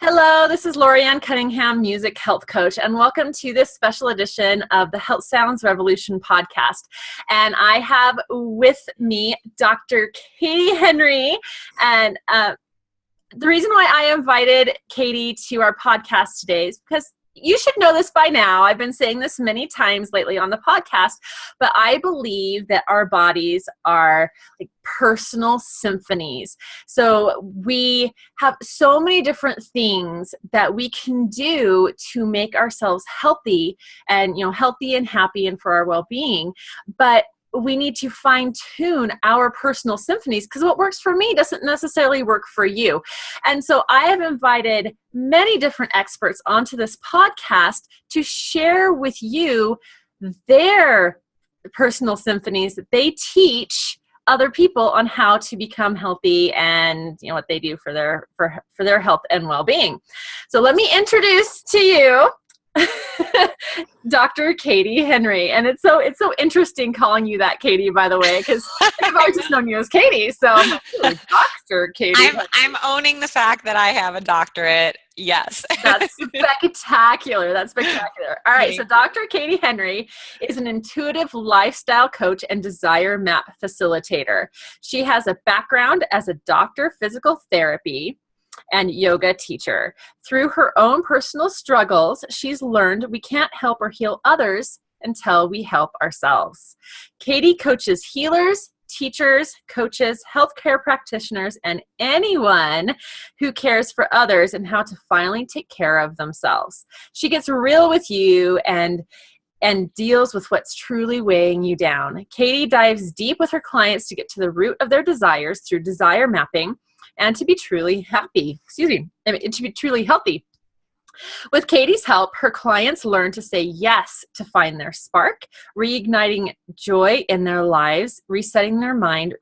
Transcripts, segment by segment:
Hello, this is Lorianne Cunningham, music health coach, and welcome to this special edition of the Health Sounds Revolution podcast. And I have with me Dr. Katie Henry. And the reason why I invited Katie to our podcast today is because you should know this by now. I've been saying this many times lately on the podcast, but I believe that our bodies are like personal symphonies. So we have so many different things that we can do to make ourselves healthy and, healthy and happy and for our well-being. But we need to fine tune our personal symphonies because what works for me doesn't necessarily work for you. And so I have invited many different experts onto this podcast to share with you their personal symphonies that they teach other people on how to become healthy and what they do for their health and well-being. So let me introduce to you Dr. Katie Henry. And it's so interesting calling you that, Katie, by the way, because I've always just known you as Katie. So Dr. Katie. I'm owning the fact that I have a doctorate. Yes. That's spectacular. All right. So Dr. Katie Henry is an intuitive lifestyle coach and Desire Map Facilitator. She has a background as a doctor of physical therapy and yoga teacher. Through her own personal struggles, she's learned we can't help or heal others until we help ourselves. Katie coaches healers, teachers, coaches, healthcare practitioners, and anyone who cares for others and how to finally take care of themselves. She gets real with you and deals with what's truly weighing you down. Katie dives deep with her clients to get to the root of their desires through desire mapping and to be truly healthy. With Katie's help, her clients learn to say yes to find their spark, reigniting joy in their lives, resetting their mind,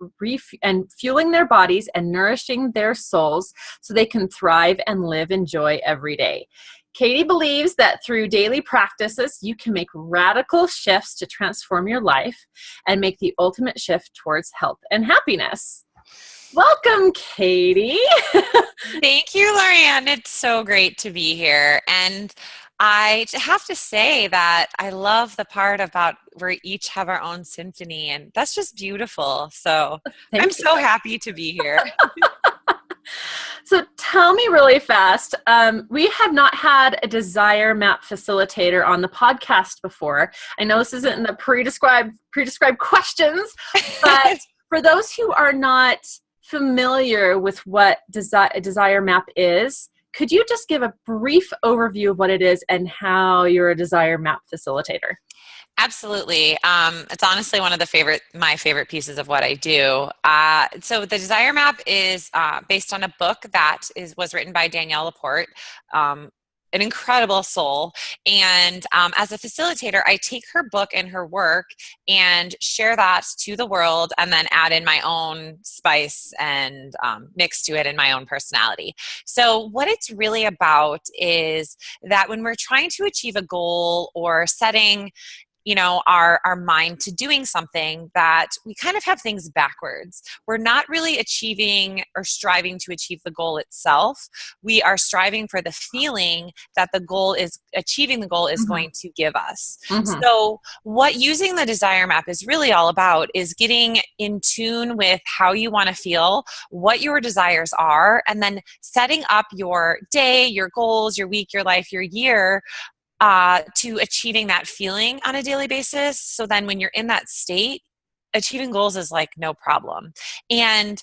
and fueling their bodies and nourishing their souls so they can thrive and live in joy every day. Katie believes that through daily practices, you can make radical shifts to transform your life and make the ultimate shift towards health and happiness. Welcome, Katie. Thank you, Lorianne. It's so great to be here. And I have to say that I love the part about we each have our own symphony, and that's just beautiful. So I'm so happy to be here. So tell me really fast, we have not had a Desire Map Facilitator on the podcast before. I know this isn't in the pre-described questions, but for those who are not familiar with what Desire Map is, could you just give a brief overview of what it is and how you're a Desire Map Facilitator? Absolutely. It's honestly one of my favorite pieces of what I do. So the Desire Map is based on a book that was written by Danielle Laporte, an incredible soul. And as a facilitator, I take her book and her work and share that to the world and then add in my own spice and mix to it in my own personality. So what it's really about is that when we're trying to achieve a goal or setting our mind to doing something, that we kind of have things backwards. We're not really achieving or striving to achieve the goal itself. We are striving for the feeling that achieving the goal is going to give us. So what using the Desire Map is really all about is getting in tune with how you want to feel, what your desires are, and then setting up your day, your goals, your week, your life, your year to achieving that feeling on a daily basis. So then when you're in that state, achieving goals is like no problem. And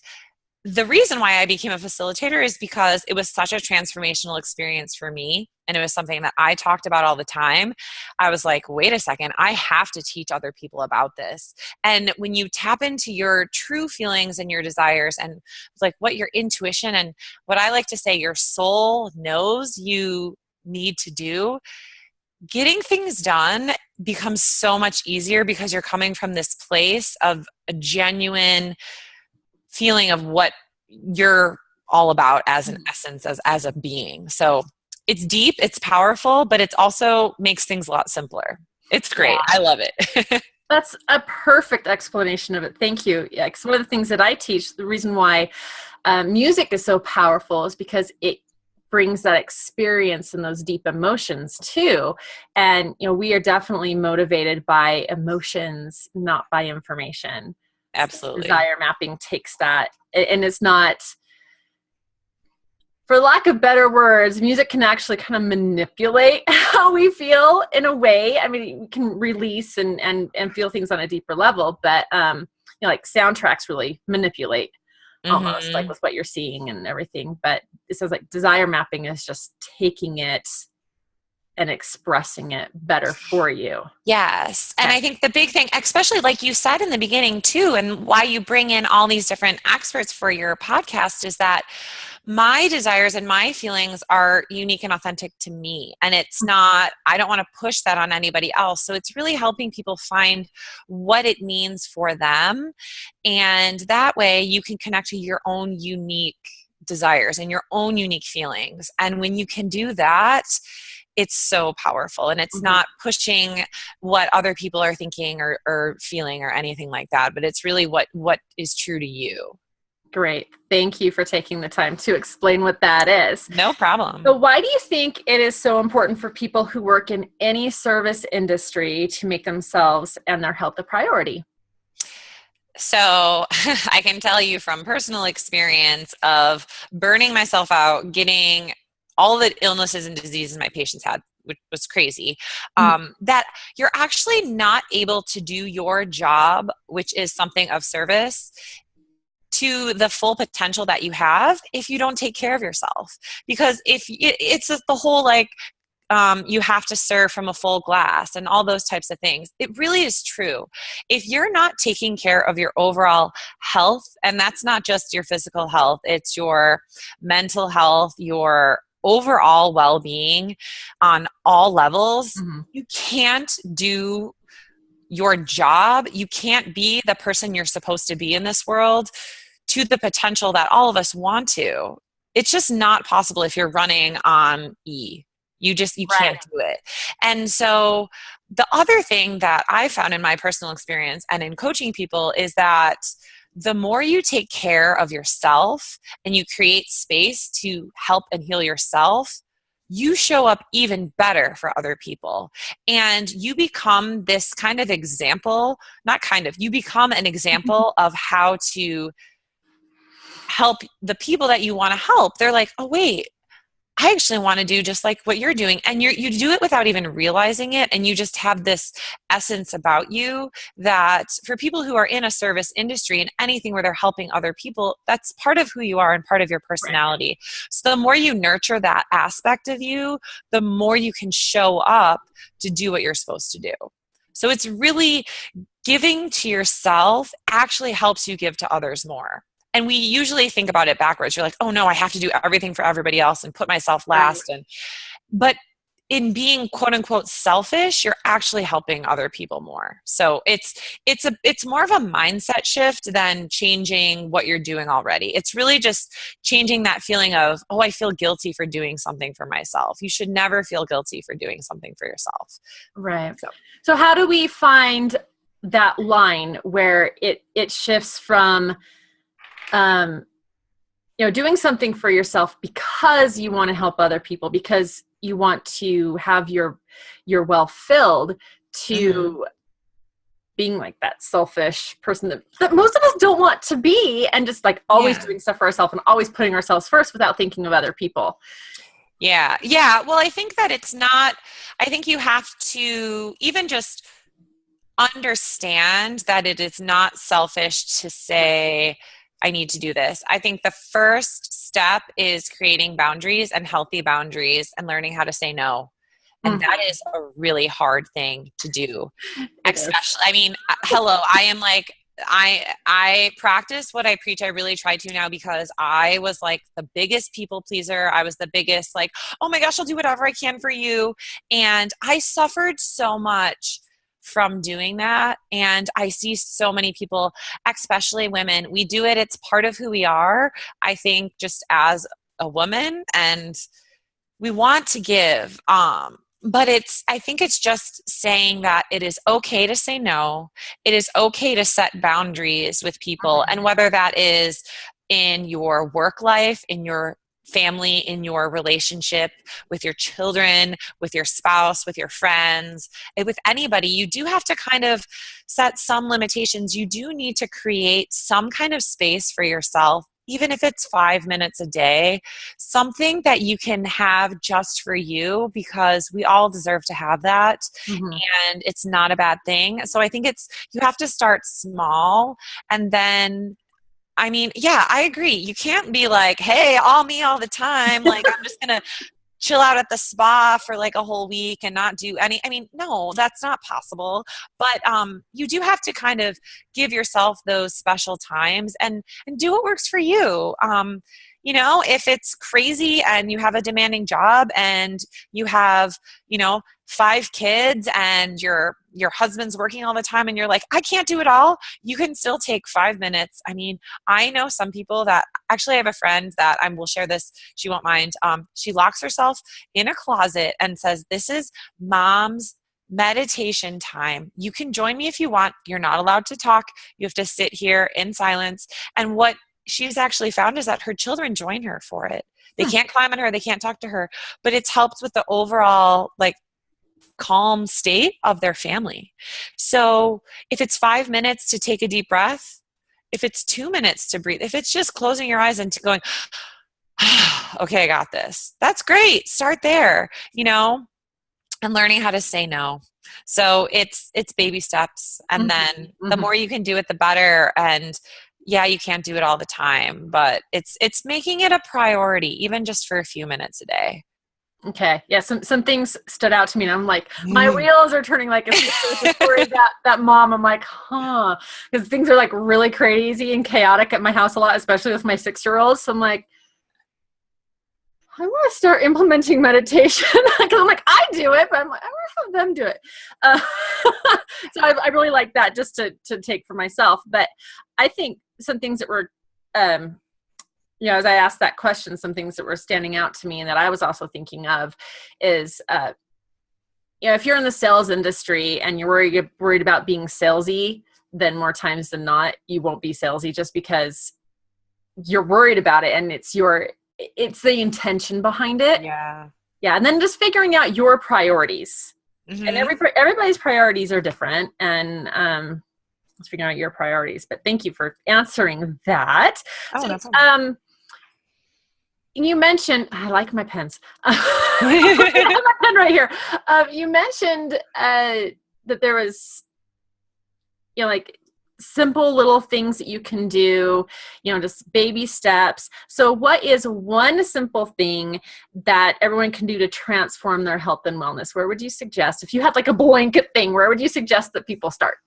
the reason why I became a facilitator is because it was such a transformational experience for me. And it was something that I talked about all the time. I was like, wait a second, I have to teach other people about this. And when you tap into your true feelings and your desires and like what your intuition and what I like to say, your soul knows you need to do, getting things done becomes so much easier because you're coming from this place of a genuine feeling of what you're all about as an essence, as a being. So it's deep, it's powerful, but it also makes things a lot simpler. It's great. Yeah. I love it. That's a perfect explanation of it. Thank you. Yeah, 'cause one of the things that I teach, the reason why music is so powerful is because brings that experience and those deep emotions too. And, we are definitely motivated by emotions, not by information. Absolutely. Desire mapping takes that, and it's not, for lack of better words, music can actually kind of manipulate how we feel in a way. I mean, we can release and feel things on a deeper level, but like soundtracks really manipulate almost, like with what you're seeing and everything. But it says like desire mapping is just taking it and expressing it better for you. Yes. And I think the big thing, especially like you said in the beginning too, and why you bring in all these different experts for your podcast, is that my desires and my feelings are unique and authentic to me. And it's not, I don't want to push that on anybody else. So it's really helping people find what it means for them. And that way you can connect to your own unique desires and your own unique feelings. And when you can do that, it's so powerful, and it's not pushing what other people are thinking or feeling or anything like that, but it's really what is true to you. Great. Thank you for taking the time to explain what that is. No problem. So why do you think it is so important for people who work in any service industry to make themselves and their health a priority? So I can tell you from personal experience of burning myself out, getting all the illnesses and diseases my patients had, which was crazy, that you're actually not able to do your job, which is something of service, to the full potential that you have if you don't take care of yourself. Because if it's the whole like, you have to serve from a full glass and all those types of things. It really is true. If you're not taking care of your overall health, and that's not just your physical health, it's your mental health, your overall well-being on all levels, you can't do your job. You can't be the person you're supposed to be in this world to the potential that all of us want to. It's just not possible if you're running on E. You can't do it. And so the other thing that I found in my personal experience and in coaching people is that the more you take care of yourself and you create space to help and heal yourself, you show up even better for other people. And you become this kind of example, you become an example of how to help the people that you want to help. They're like, oh, wait, I actually want to do just like what you're doing. And you do it without even realizing it. And you just have this essence about you that for people who are in a service industry and anything where they're helping other people, that's part of who you are and part of your personality. So the more you nurture that aspect of you, the more you can show up to do what you're supposed to do. So it's really giving to yourself actually helps you give to others more. And we usually think about it backwards. You're like, oh no, I have to do everything for everybody else and put myself last. But in being quote unquote selfish, you're actually helping other people more. So it's more of a mindset shift than changing what you're doing already. It's really just changing that feeling of, oh, I feel guilty for doing something for myself. You should never feel guilty for doing something for yourself. Right. So how do we find that line where it shifts from doing something for yourself because you want to help other people, because you want to have your well filled, to being like that selfish person that most of us don't want to be, and just like always doing stuff for ourselves and always putting ourselves first without thinking of other people. Yeah. Well, I think that I think you have to even just understand that it is not selfish to say, I need to do this. I think the first step is creating boundaries and healthy boundaries and learning how to say no. And that is a really hard thing to do. Especially, I mean, hello, I am like, I practice what I preach. I really try to now, because I was like the biggest people pleaser. I was the biggest like, oh my gosh, I'll do whatever I can for you. And I suffered so much from doing that. And I see so many people, especially women, we do it. It's part of who we are, I think, just as a woman, and we want to give, but I think it's just saying that it is okay to say no. It is okay to set boundaries with people. And whether that is in your work life, in your family, in your relationship with your children, with your spouse, with your friends, with anybody, you do have to kind of set some limitations. You do need to create some kind of space for yourself, even if it's 5 minutes a day, something that you can have just for you, because we all deserve to have that. Mm-hmm. And it's not a bad thing. So I think you have to start small, and then, I mean, yeah, I agree. You can't be like, hey, all me all the time. Like, I'm just going to chill out at the spa for like a whole week and not do any, I mean, no, that's not possible. But you do have to kind of give yourself those special times and do what works for you. If it's crazy and you have a demanding job and you have, 5 kids and your husband's working all the time and you're like, I can't do it all, you can still take 5 minutes. I mean, I know some people that actually, I have a friend that I will share this. She won't mind. She locks herself in a closet and says, this is mom's meditation time. You can join me if you want. You're not allowed to talk. You have to sit here in silence. And what she's actually found is that her children join her for it. They can't climb on her. They can't talk to her, but it's helped with the overall calm state of their family. So if it's 5 minutes to take a deep breath, if it's 2 minutes to breathe, if it's just closing your eyes and going, okay, I got this. That's great. Start there, and learning how to say no. So it's baby steps. And then the more you can do it, the better. And yeah, you can't do it all the time, but it's making it a priority, even just for a few minutes a day. Okay. Yeah. Some things stood out to me, and I'm like, my wheels are turning like a story that mom. I'm like, because things are like really crazy and chaotic at my house a lot, especially with my 6-year-old. So I'm like, I want to start implementing meditation, because I'm like, I do it, but I'm like, I want to have them do it. So I really like that, just to take for myself. But I think some things that were, as I asked that question, some things that were standing out to me and that I was also thinking of is, if you're in the sales industry and you're worried about being salesy, then more times than not, you won't be salesy, just because you're worried about it, and it's the intention behind it. Yeah. Yeah. And then just figuring out your priorities. Mm-hmm. And everybody's priorities are different. And let's figure out your priorities. But thank you for answering that. Oh, no problem. You mentioned, I like my pens. I have my pen right here. You mentioned that there was, simple little things that you can do, just baby steps. So what is one simple thing that everyone can do to transform their health and wellness? Where would you suggest, if you had like a blanket thing, where would you suggest that people start?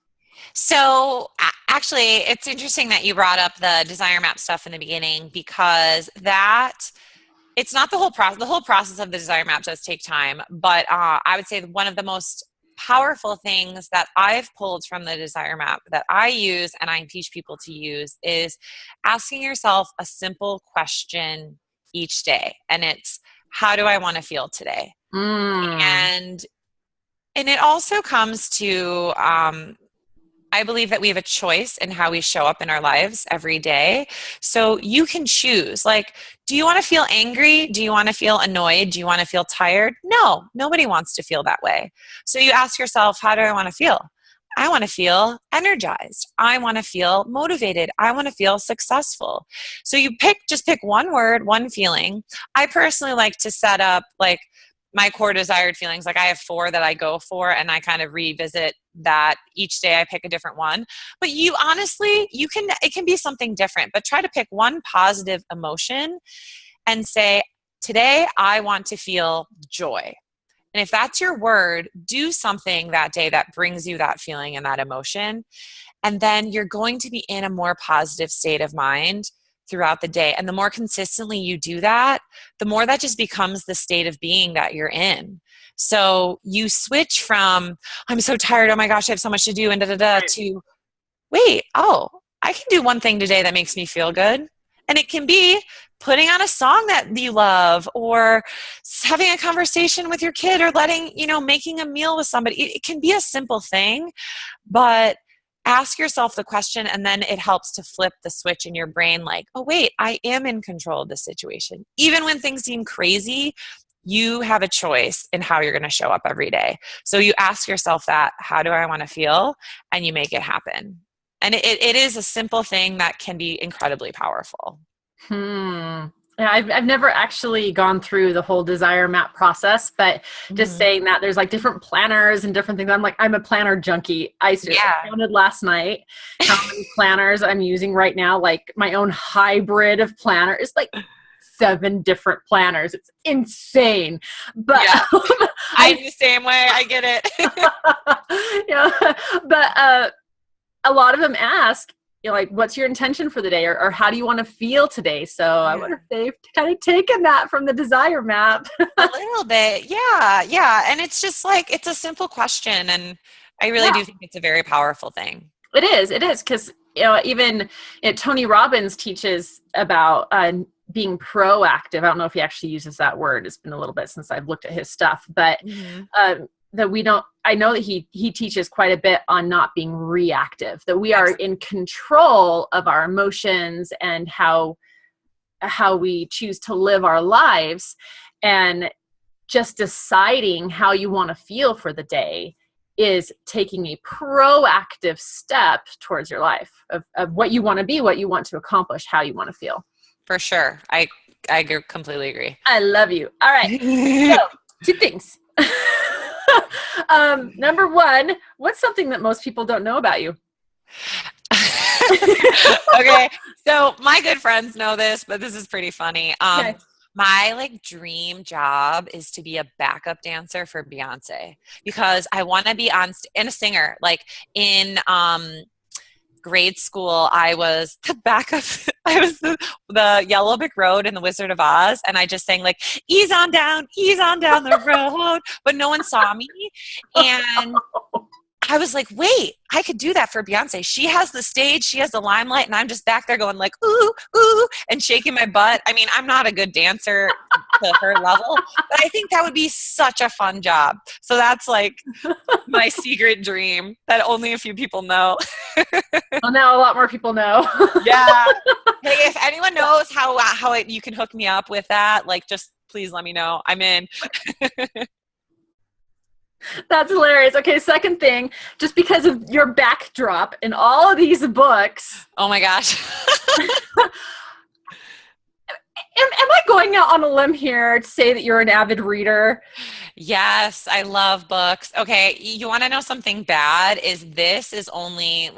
So actually, it's interesting that you brought up the Desire Map stuff in the beginning, because it's not the whole process. The whole process of the Desire Map does take time, but I would say one of the most powerful things that I've pulled from the Desire Map that I use and I teach people to use is asking yourself a simple question each day. And it's, how do I want to feel today? And it also comes to, I believe that we have a choice in how we show up in our lives every day. So you can choose, do you want to feel angry? Do you want to feel annoyed? Do you want to feel tired? No, nobody wants to feel that way. So you ask yourself, how do I want to feel? I want to feel energized. I want to feel motivated. I want to feel successful. So you just pick one word, one feeling. I personally like to set up my core desired feelings. I have 4 that I go for, and I kind of revisit that each day. I pick a different one, but it can be something different, but try to pick one positive emotion and say, today I want to feel joy. And if that's your word, do something that day that brings you that feeling and that emotion. And then you're going to be in a more positive state of mind throughout the day. And the more consistently you do that, the more that just becomes the state of being that you're in. So you switch from, I'm so tired, oh my gosh, I have so much to do, and to, wait, I can do one thing today that makes me feel good. And it can be putting on a song that you love, or having a conversation with your kid, or making a meal with somebody. It can be a simple thing, but ask yourself the question, and then it helps to flip the switch in your brain like, oh, wait, I am in control of the situation. Even when things seem crazy, you have a choice in how you're going to show up every day. So you ask yourself that, how do I want to feel? And you make it happen. And it is a simple thing that can be incredibly powerful. Yeah, I've never actually gone through the whole Desire Map process, but just saying that there's like different planners and different things. I'm a planner junkie. I counted last night how many planners I'm using right now. Like my own hybrid of planner is like 7 different planners. It's insane. But I'm the same way. I get it. But a lot of them ask, like, what's your intention for the day, or how do you want to feel today? So I wonder if they've kind of taken that from the Desire Map. A little bit. Yeah. And it's just like, it's a simple question. And I really do think it's a very powerful thing. It is. Because, even Tony Robbins teaches about being proactive. I don't know if he actually uses that word. It's been a little bit since I've looked at his stuff, but I know that he teaches quite a bit on not being reactive, that we are in control of our emotions and how we choose to live our lives, and just deciding how you want to feel for the day is taking a proactive step towards your life of what you want to be, what you want to accomplish, how you want to feel. For sure. I completely agree. I love you. All right. So 2 things. Number 1, what's something that most people don't know about you? Okay. So my good friends know this, but this is pretty funny. My dream job is to be a backup dancer for Beyonce, because I want to be and a singer. Like in grade school, I was the backup. I was the Yellow Brick Road in The Wizard of Oz, and I just sang like ease on down the road, but no one saw me. And I was like, wait, I could do that for Beyonce. She has the stage, she has the limelight, and I'm just back there going like, ooh, ooh, and shaking my butt. I mean, I'm not a good dancer to her level, but I think that would be such a fun job. So that's like my secret dream that only a few people know. Well, now a lot more people know. Yeah. Hey, if anyone knows how you can hook me up with that, just please let me know. I'm in. That's hilarious. Okay, second thing, just because of your backdrop in all of these books. Oh my gosh. Am I going out on a limb here to say that you're an avid reader? Yes, I love books. Okay, you want to know something bad? This is only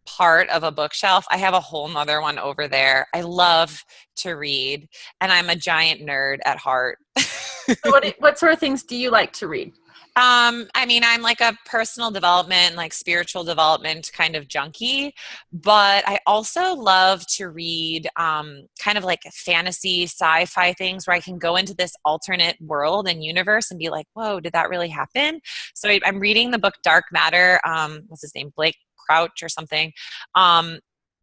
part of a bookshelf. I have a whole nother one over there. I love to read, and I'm a giant nerd at heart. So what sort of things do you like to read? I mean, I'm like a personal development, spiritual development kind of junkie, but I also love to read kind of fantasy, sci-fi things where I can go into this alternate world and universe and be like, whoa, did that really happen? So I'm reading the book Dark Matter. What's his name? Blake Crouch or something.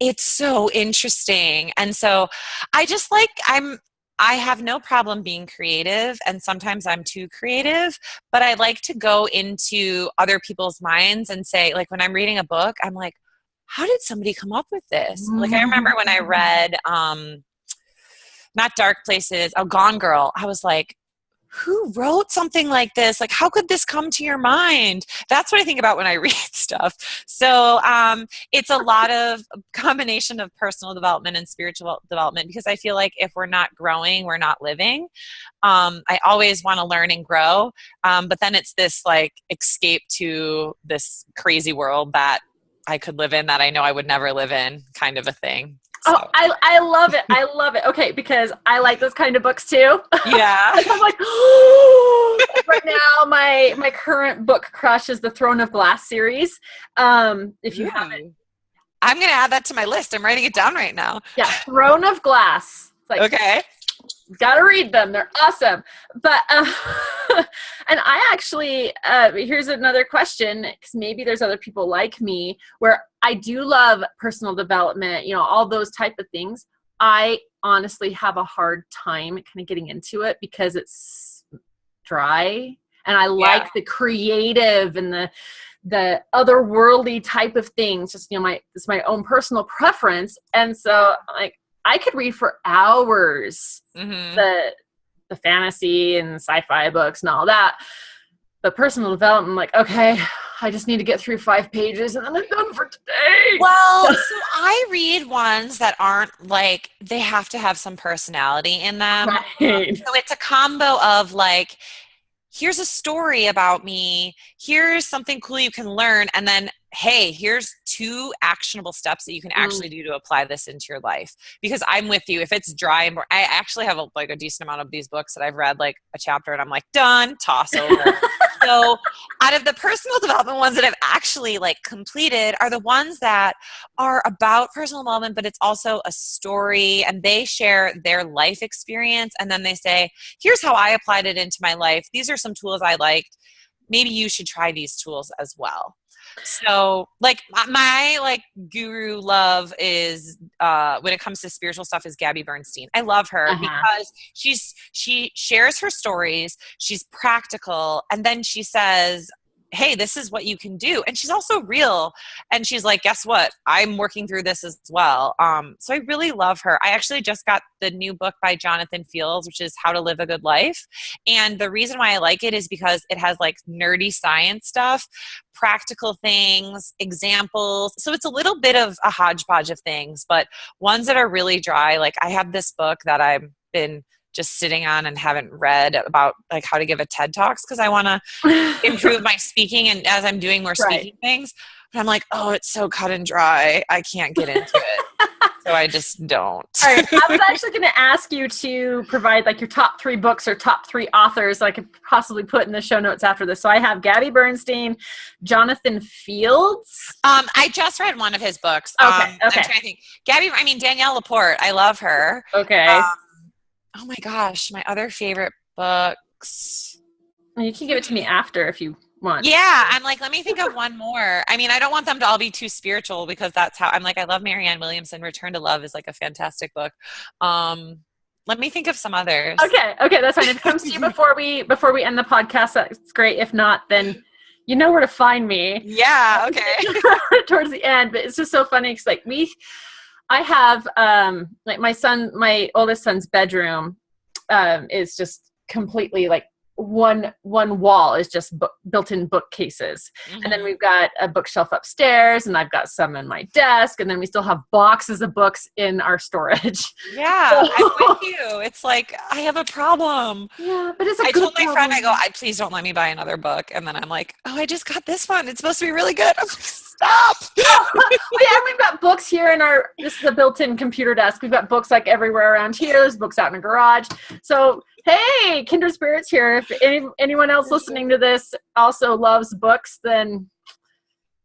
It's so interesting. And so I have no problem being creative, and sometimes I'm too creative, but I like to go into other people's minds and say, when I'm reading a book, I'm like, how did somebody come up with this? I remember when I read, not Dark Places, Gone Girl, I was like, who wrote something like this? How could this come to your mind? That's what I think about when I read stuff. So it's a lot of combination of personal development and spiritual development, because I feel like if we're not growing, we're not living. I always want to learn and grow. But then it's this escape to this crazy world that I could live in that I know I would never live in, kind of a thing. So. Oh, I love it. I love it. Okay, because I like those kind of books too. Yeah. I'm like, oh! Right now, my current book crush is the Throne of Glass series. If you haven't, I'm going to add that to my list. I'm writing it down right now. Yeah, Throne of Glass. Okay. Gotta read them. They're awesome. But, and I actually, here's another question, because maybe there's other people like me where I do love personal development, all those type of things. I honestly have a hard time kind of getting into it because it's dry. And I like the creative and the otherworldly type of things. Just, it's my own personal preference. And so like I could read for hours the fantasy and sci-fi books and all that. But personal development, I'm like, okay, I just need to get through 5 pages and then I'm done for today. Well, so I read ones that aren't like, they have to have some personality in them. Right. So it's a combo of like, here's a story about me, here's something cool you can learn, and then, hey, here's 2 actionable steps that you can actually do to apply this into your life. Because I'm with you. If it's dry and I actually have a decent amount of these books that I've read like a chapter and I'm like, done, toss over. So out of the personal development ones that I've actually like completed are the ones that are about personal development, but it's also a story and they share their life experience. And then they say, here's how I applied it into my life. These are some tools I liked. Maybe you should try these tools as well. So like my like guru love is when it comes to spiritual stuff is Gabby Bernstein. I love her because she shares her stories, she's practical, and then she says, hey, this is what you can do. And she's also real. And she's like, guess what? I'm working through this as well. So I really love her. I actually just got the new book by Jonathan Fields, which is How to Live a Good Life. And the reason why I like it is because it has like nerdy science stuff, practical things, examples. So it's a little bit of a hodgepodge of things, but ones that are really dry. Like I have this book that I've been just sitting on and haven't read about like how to give a TED Talks because I want to improve my speaking and as I'm doing more speaking things. But I'm like, oh, it's so cut and dry. I can't get into it. So I just don't. All right. I was actually going to ask you to provide like your top 3 books or top 3 authors I could possibly put in the show notes after this. So I have Gabby Bernstein, Jonathan Fields. I just read one of his books. Okay. I'm trying to think. Danielle Laporte. I love her. Okay. Oh my gosh, my other favorite books. You can give it to me after if you want. Yeah, I'm like, let me think of one more. I mean, I don't want them to all be too spiritual because that's how I'm like, I love Marianne Williamson. Return to Love is like a fantastic book. Let me think of some others. Okay, that's fine. If it comes to you before we end the podcast, that's great. If not, then you know where to find me. Yeah, okay. Towards the end, but it's just so funny because like I have like my oldest son's bedroom is just completely like one wall is just built-in bookcases. And then we've got a bookshelf upstairs and I've got some in my desk and then we still have boxes of books in our storage. Yeah, I'm with you. It's like, I have a problem. Yeah, but it's I told my friend, I go, please don't let me buy another book. And then I'm like, oh, I just got this one. It's supposed to be really good. I'm like, stop. Yeah, we've got books here this is a built-in computer desk. We've got books like everywhere around here. There's books out in the garage. So, hey, kindred spirits here. If anyone else listening to this also loves books, then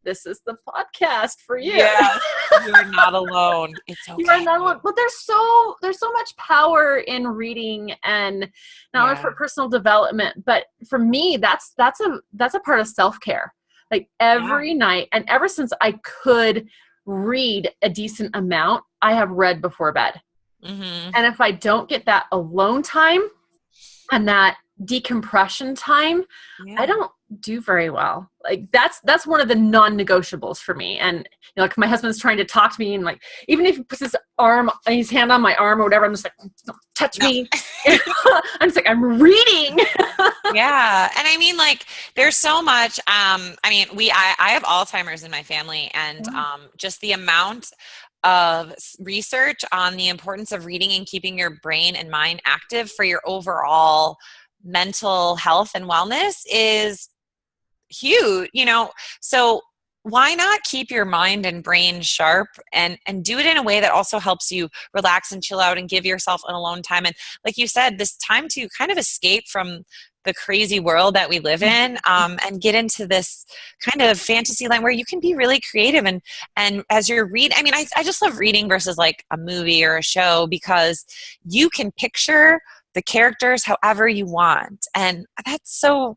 this is the podcast for you. Yeah, you're not alone. It's okay. You are not alone. But there's so much power in reading, and not only for personal development, but for me, that's a part of self-care. Like every night, and ever since I could read a decent amount, I have read before bed. And if I don't get that alone time and that decompression time, I don't do very well. Like that's one of the non-negotiables for me. And like if my husband's trying to talk to me and like even if he puts his hand on my arm or whatever, I'm just like, don't touch me. I'm just like, I'm reading. Yeah. And I mean, like, there's so much, I mean, I have Alzheimer's in my family and just the amount of research on the importance of reading and keeping your brain and mind active for your overall mental health and wellness is huge, so why not keep your mind and brain sharp and do it in a way that also helps you relax and chill out and give yourself an alone time. And like you said, this time to kind of escape from the crazy world that we live in and get into this kind of fantasy land where you can be really creative. And as you're reading, I mean, I just love reading versus like a movie or a show because you can picture the characters however you want. And that's so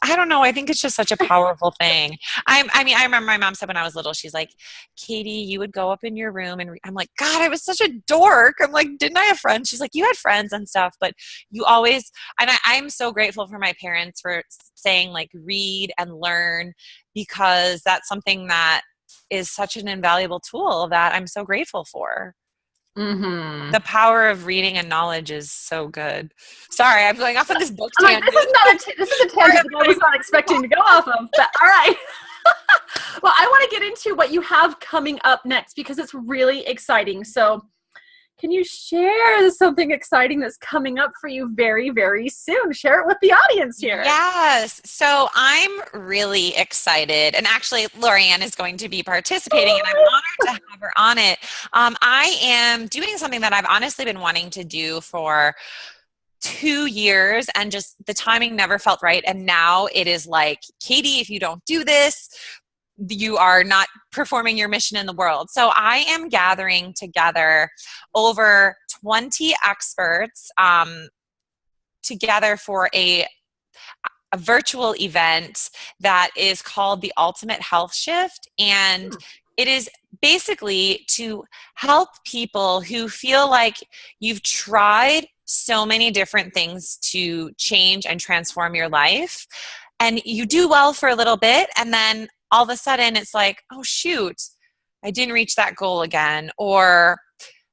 I don't know. I think it's just such a powerful thing. I mean, I remember my mom said when I was little, she's like, Katie, you would go up in your room and I'm like, God, I was such a dork. I'm like, didn't I have friends? She's like, you had friends and stuff, but you always, and I'm so grateful for my parents for saying like, read and learn, because that's something that is such an invaluable tool that I'm so grateful for. Mm-hmm. The power of reading and knowledge is so good. Sorry, I'm going off on this book I'm like, tangent. this is a tangent that I was not expecting to go off of, but all right. Well, I want to get into what you have coming up next because it's really exciting. So can you share something exciting that's coming up for you very, very soon? Share it with the audience here. Yes. So I'm really excited. And actually, Lorianne is going to be participating, and I'm honored to have her on it. I am doing something that I've honestly been wanting to do for 2 years, and just the timing never felt right. And now it is like, Katie, if you don't do this, you are not performing your mission in the world. So I am gathering together over 20 experts together for a virtual event that is called the Ultimate Health Shift. And it is basically to help people who feel like you've tried so many different things to change and transform your life, and you do well for a little bit, and then all of a sudden it's like, oh shoot, I didn't reach that goal again, or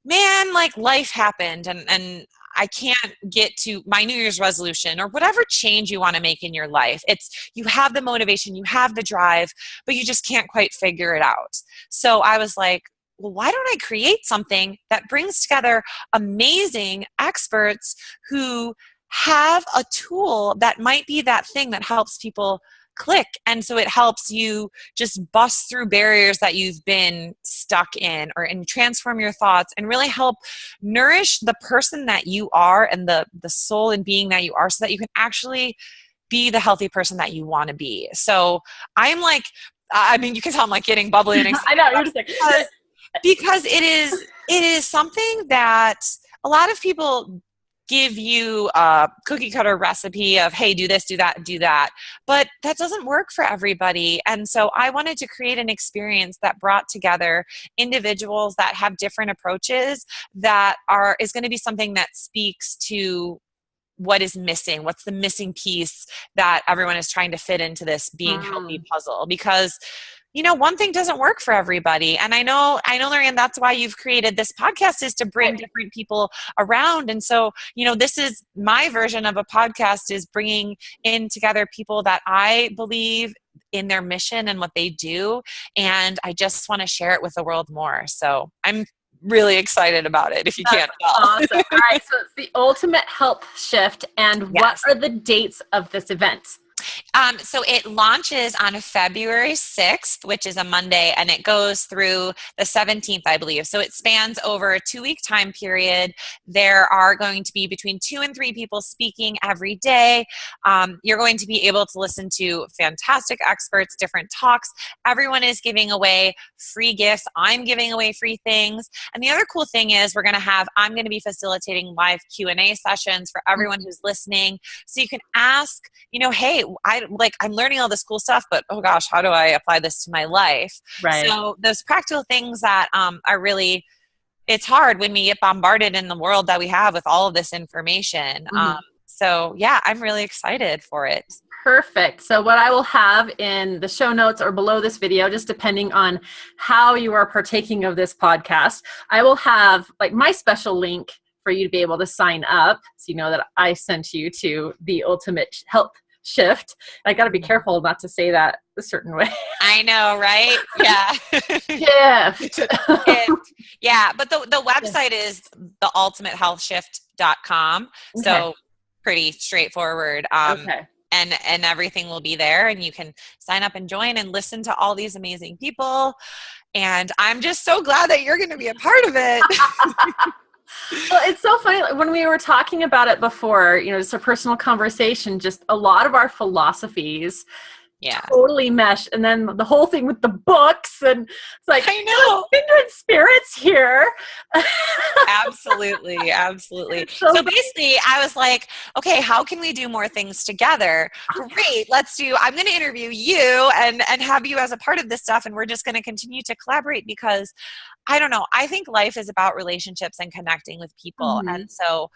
man, like life happened and I can't get to my New Year's resolution, or whatever change you want to make in your life. It's, you have the motivation, you have the drive, but you just can't quite figure it out. So I was like, well, why don't I create something that brings together amazing experts who have a tool that might be that thing that helps people click. And so it helps you just bust through barriers that you've been stuck in, or and transform your thoughts and really help nourish the person that you are and the soul and being that you are, so that you can actually be the healthy person that you want to be. So I'm like, I mean, you can tell I'm like getting bubbly and excited. I know, you're just like, because it is something that a lot of people give you a cookie cutter recipe of, hey, do this, do that, do that. But that doesn't work for everybody. And so I wanted to create an experience that brought together individuals that have different approaches, that is going to be something that speaks to what is missing, what's the missing piece that everyone is trying to fit into this being healthy puzzle. Because you know, one thing doesn't work for everybody. And I know, Lorianne, that's why you've created this podcast, is to bring different people around. And so, you know, this is my version of a podcast, is bringing in together people that I believe in their mission and what they do. And I just want to share it with the world more. So I'm really excited about it, if you can't tell. Awesome. All right. So it's the Ultimate Health Shift. And what are the dates of this event? So it launches on February 6th, which is a Monday, and it goes through the 17th, I believe. So it spans over a 2-week time period. There are going to be between 2 and 3 people speaking every day. You're going to be able to listen to fantastic experts, different talks. Everyone is giving away free gifts. I'm giving away free things. And the other cool thing is I'm going to be facilitating live Q&A sessions for everyone who's listening. So you can ask, you know, hey, I'm learning all this cool stuff, but oh gosh, how do I apply this to my life? Right. So those practical things that are really, it's hard when we get bombarded in the world that we have with all of this information. So yeah, I'm really excited for it. Perfect. So what I will have in the show notes or below this video, just depending on how you are partaking of this podcast, I will have like my special link for you to be able to sign up. So you know that I sent you to the Ultimate Health Shift. I got to be careful not to say that a certain way. I know, right? Yeah. Shift. Yeah, but the website is theultimatehealthshift.com. Okay. So pretty straightforward. Okay. And everything will be there, and you can sign up and join and listen to all these amazing people. And I'm just so glad that you're going to be a part of it. Well, it's so funny. When we were talking about it before, you know, just a personal conversation, just a lot of our philosophies Yeah. totally mesh. And then the whole thing with the books, and it's like, I know. kindred spirits here. Absolutely. Absolutely. So So basically I was like, okay, how can we do more things together? Great. I'm going to interview you and have you as a part of this stuff. And we're just going to continue to collaborate because I don't know. I think life is about relationships and connecting with people. And so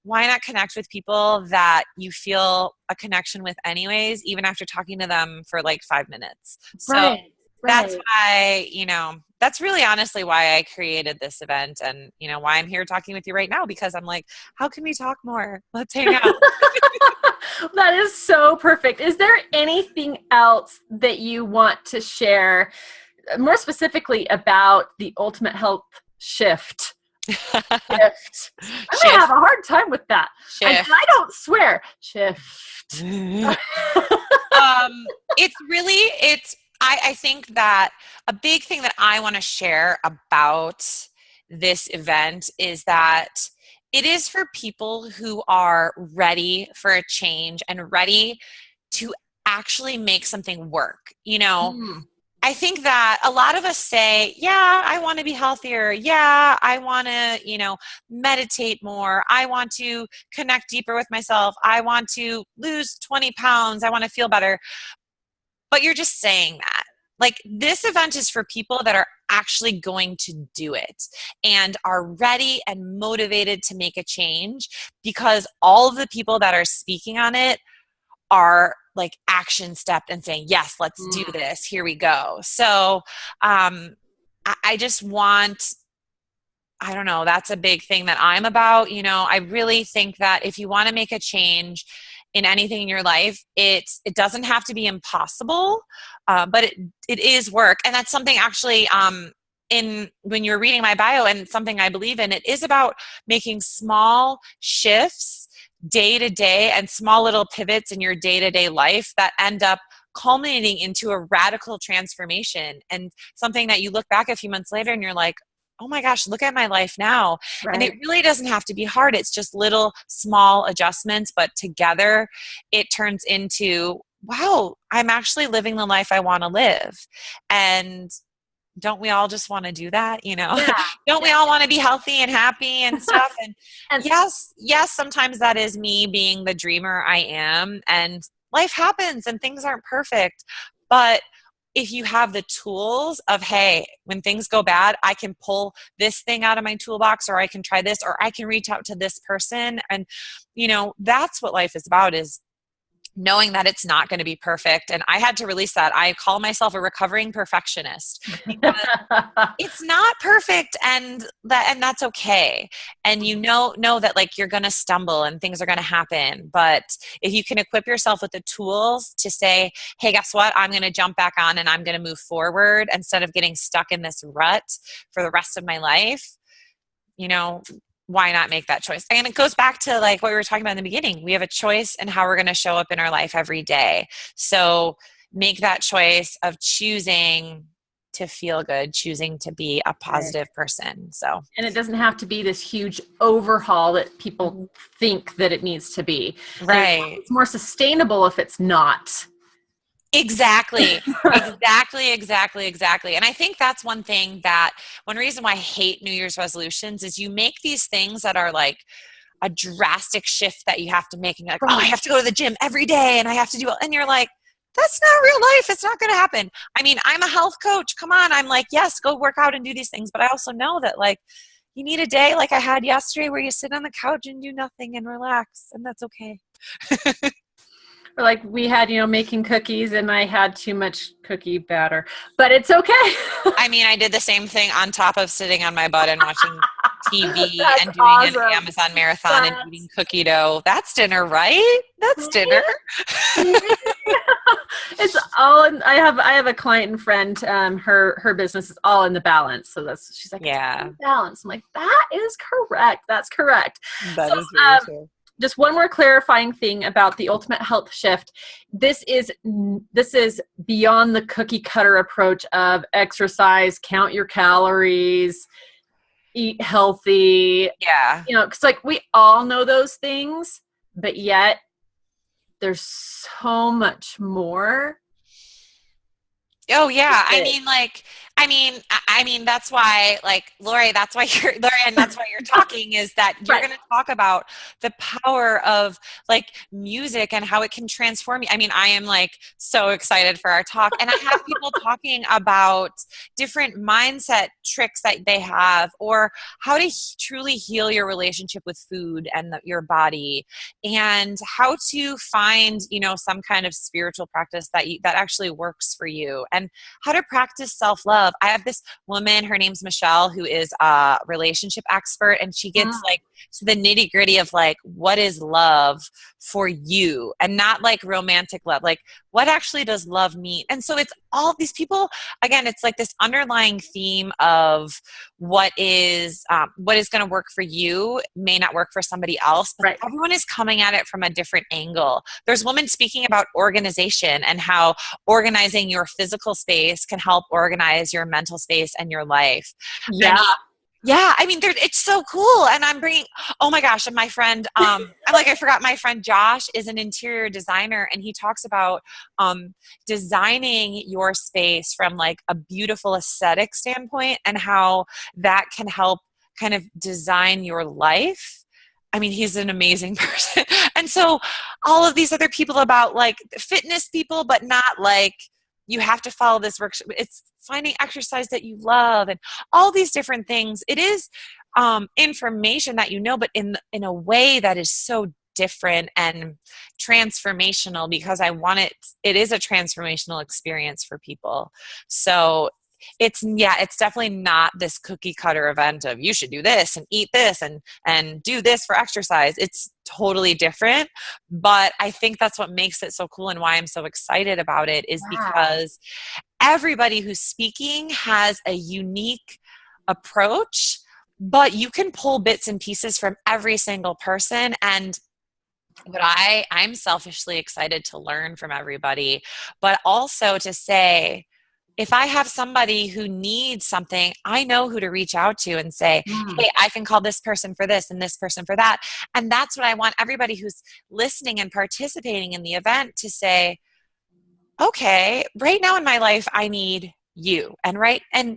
why not connect with people that you feel a connection with anyways, even after talking to them for like 5 minutes? So that's why, that's really honestly why I created this event and, why I'm here talking with you right now, because I'm like, how can we talk more? Let's hang out. That is so perfect. Is there anything else that you want to share more specifically about the ultimate health shift? I'm going to have a hard time with that. I don't swear. Shift. I think that a big thing that I want to share about this event is that it is for people who are ready for a change and ready to actually make something work. I think that a lot of us say, yeah, I want to be healthier. Yeah, I want to, meditate more. I want to connect deeper with myself. I want to lose 20 pounds. I want to feel better. But you're just saying that. Like, this event is for people that are actually going to do it and are ready and motivated to make a change, because all of the people that are speaking on it are like action stepped and saying, yes, let's do this. Here we go. So I just want, I don't know, that's a big thing that I'm about. I really think that if you want to make a change in anything in your life, it doesn't have to be impossible, but it is work. And that's something actually when you're reading my bio, and something I believe in, it is about making small shifts day to day and small little pivots in your day-to-day life that end up culminating into a radical transformation, and something that you look back a few months later and you're like, oh my gosh, look at my life now. Right. And it really doesn't have to be hard. It's just little small adjustments, but together it turns into, wow, I'm actually living the life I want to live. And don't we all just want to do that? Don't we all want to be healthy and happy and stuff? And yes, sometimes that is me being the dreamer I am, and life happens and things aren't perfect. But if you have the tools of, hey, when things go bad, I can pull this thing out of my toolbox, or I can try this, or I can reach out to this person. And, that's what life is about, is knowing that it's not going to be perfect. And I had to release that. I call myself a recovering perfectionist, because it's not perfect, and that's okay. And know that like you're going to stumble and things are going to happen. But if you can equip yourself with the tools to say, hey, guess what? I'm going to jump back on and I'm going to move forward instead of getting stuck in this rut for the rest of my life, why not make that choice? And it goes back to like what we were talking about in the beginning. We have a choice in how we're going to show up in our life every day. So make that choice of choosing to feel good, choosing to be a positive person. So, and it doesn't have to be this huge overhaul that people think that it needs to be. Right. It's more sustainable if it's not. Exactly. Exactly. And I think that's one reason why I hate New Year's resolutions is you make these things that are like a drastic shift that you have to make, and you're like, oh, I have to go to the gym every day and I have to do it. And you're like, that's not real life. It's not going to happen. I mean, I'm a health coach. Come on. I'm like, yes, go work out and do these things. But I also know that like you need a day like I had yesterday where you sit on the couch and do nothing and relax, and that's okay. Or like we had, making cookies, and I had too much cookie batter, but it's okay. I mean, I did the same thing on top of sitting on my butt and watching TV and doing an Amazon marathon and eating cookie dough. That's dinner, right? That's dinner. It's all in, I have a client and friend, her business is all in the balance. So she's like, yeah, balance. I'm like, that is correct. That's correct. That is very true. Just one more clarifying thing about the ultimate health shift. This is beyond the cookie cutter approach of exercise, count your calories, eat healthy. Yeah. Because like we all know those things, but yet there's so much more Oh yeah. I mean, that's why, like, Lori, that's why you're Lori, and that's why you're talking, is that you're Right. going to talk about the power of like music and how it can transform you. I mean, I am like so excited for our talk, and I have people talking about different mindset tricks that they have, or how to truly heal your relationship with food and your body, and how to find, some kind of spiritual practice that actually works for you, and how to practice self-love. I have this woman, her name's Michelle, who is a relationship expert, and she gets like to the nitty gritty of like, what is love for you, and not like romantic love, like what actually does love mean? And so it's all these people, again, it's like this underlying theme of what is going to work for you may not work for somebody else, but Right. everyone is coming at it from a different angle. There's women speaking about organization and how organizing your physical space can help organize your mental space and your life. Yeah. I mean, it's so cool. And I'm bringing, oh my gosh, and my friend, I forgot, my friend Josh is an interior designer, and he talks about designing your space from like a beautiful aesthetic standpoint, and how that can help kind of design your life. I mean, he's an amazing person. And so all of these other people about like fitness people, but not like you have to follow this workshop. It's finding exercise that you love and all these different things. It is information that but in a way that is so different and transformational, because it is a transformational experience for people. So it's definitely not this cookie cutter event of you should do this and eat this and do this for exercise. It's totally different, but I think that's what makes it so cool, and why I'm so excited about it is because everybody who's speaking has a unique approach, but you can pull bits and pieces from every single person. And what I'm selfishly excited to learn from everybody, but also to say, if I have somebody who needs something, I know who to reach out to and say, hey, I can call this person for this and this person for that. And that's what I want everybody who's listening and participating in the event to say, okay, right now in my life, I need you. And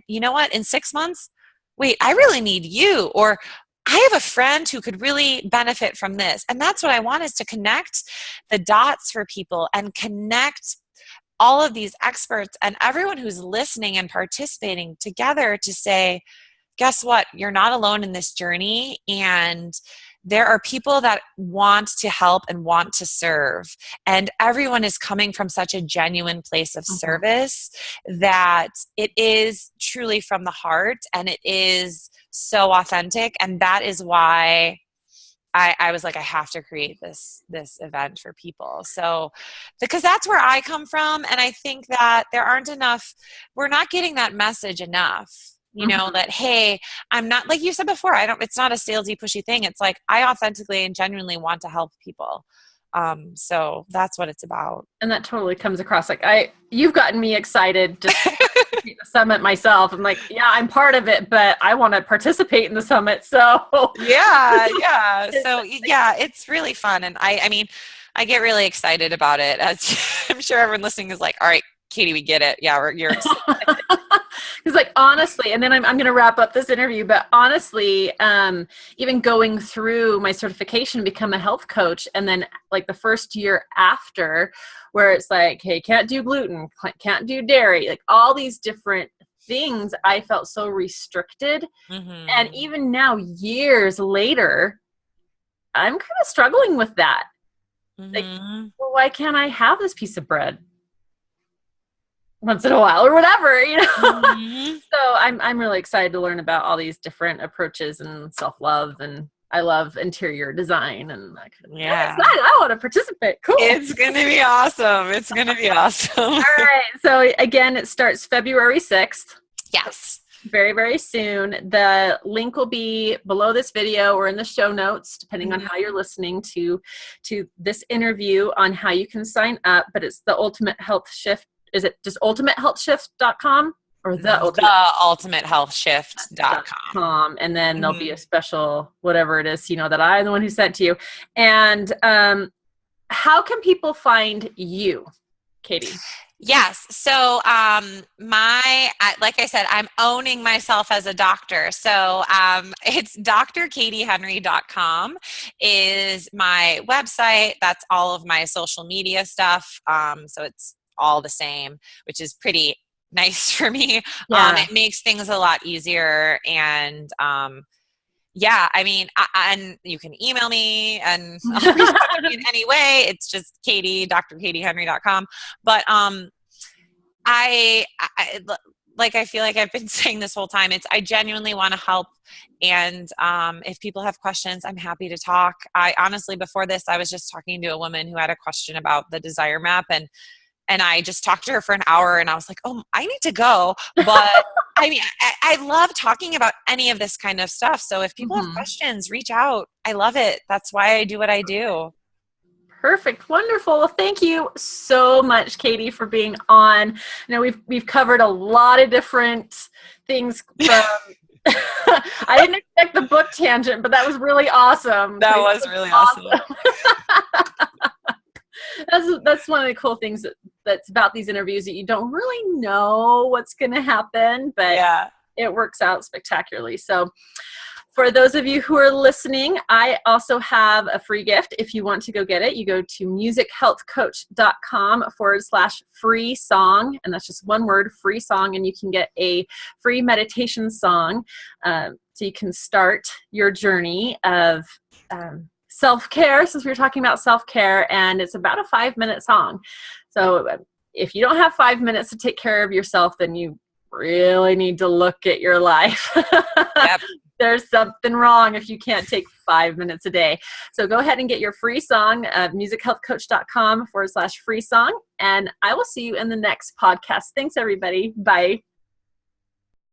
you know what? In 6 months, wait, I really need you. Or I have a friend who could really benefit from this. And that's what I want, is to connect the dots for people and connect all of these experts and everyone who's listening and participating together to say, guess what? You're not alone in this journey. And there are people that want to help and want to serve. And everyone is coming from such a genuine place of service that it is truly from the heart, and it is so authentic. And that is why I was like, I have to create this event for people. So, because that's where I come from. And I think that we're not getting that message enough, that, hey, I'm not, like you said before, it's not a salesy, pushy thing. It's like, I authentically and genuinely want to help people. So that's what it's about. And that totally comes across. Like you've gotten me excited just to participate in the summit myself. I'm like, yeah, I'm part of it, but I want to participate in the summit. So yeah. So yeah, it's really fun. And I mean, I get really excited about it, as I'm sure everyone listening is like, all right, Katie, we get it. Yeah, you're excited. Because like, honestly, and then I'm going to wrap up this interview, but honestly, even going through my certification to become a health coach, and then like the first year after, where it's like, hey, can't do gluten, can't do dairy, like all these different things, I felt so restricted. And even now, years later, I'm kind of struggling with that. Like, well, why can't I have this piece of bread once in a while or whatever, So I'm really excited to learn about all these different approaches and self-love, and I love interior design, and like, I'm excited. I want to participate. Cool. It's going to be awesome. It's going to be awesome. All right. So again, it starts February 6th. Yes. Very, very soon. The link will be below this video or in the show notes, depending on how you're listening to this interview, on how you can sign up. But it's the Ultimate Health Shift. Is it just ultimatehealthshift.com or the ultimatehealthshift.com? And then there'll be a special, whatever it is, that I'm the one who sent to you. And how can people find you, Katie? Yes. So, like I said, I'm owning myself as a doctor. So, it's drkatiehenry.com is my website. That's all of my social media stuff. So it's all the same, which is pretty nice for me. Yeah. It makes things a lot easier. And, yeah, I mean, and you can email me and I'll reach out to you in any way. It's just drkatiehenry.com. But, I like I feel like I've been saying this whole time. I genuinely want to help, and if people have questions, I'm happy to talk. I honestly, before this, I was just talking to a woman who had a question about the Desire Map, and I just talked to her for an hour, and I was like, oh, I need to go. But I mean, I love talking about any of this kind of stuff. So if people have questions, reach out. I love it. That's why I do what I do. Perfect. Wonderful. Well, thank you so much, Katie, for being on. You know, we've covered a lot of different things from I didn't expect the book tangent, but that was really awesome. That was really awesome. That's one of the cool things that's about these interviews, that you don't really know what's going to happen, but Yeah. it works out spectacularly. So for those of you who are listening, I also have a free gift. If you want to go get it, you go to musichealthcoach.com/free song. And that's just one word, free song. And you can get a free meditation song. So you can start your journey of self-care, since we were talking about self-care. And it's about a 5-minute song. So if you don't have 5 minutes to take care of yourself, then you really need to look at your life. Yep. There's something wrong if you can't take 5 minutes a day. So go ahead and get your free song at musichealthcoach.com/free song. And I will see you in the next podcast. Thanks, everybody. Bye.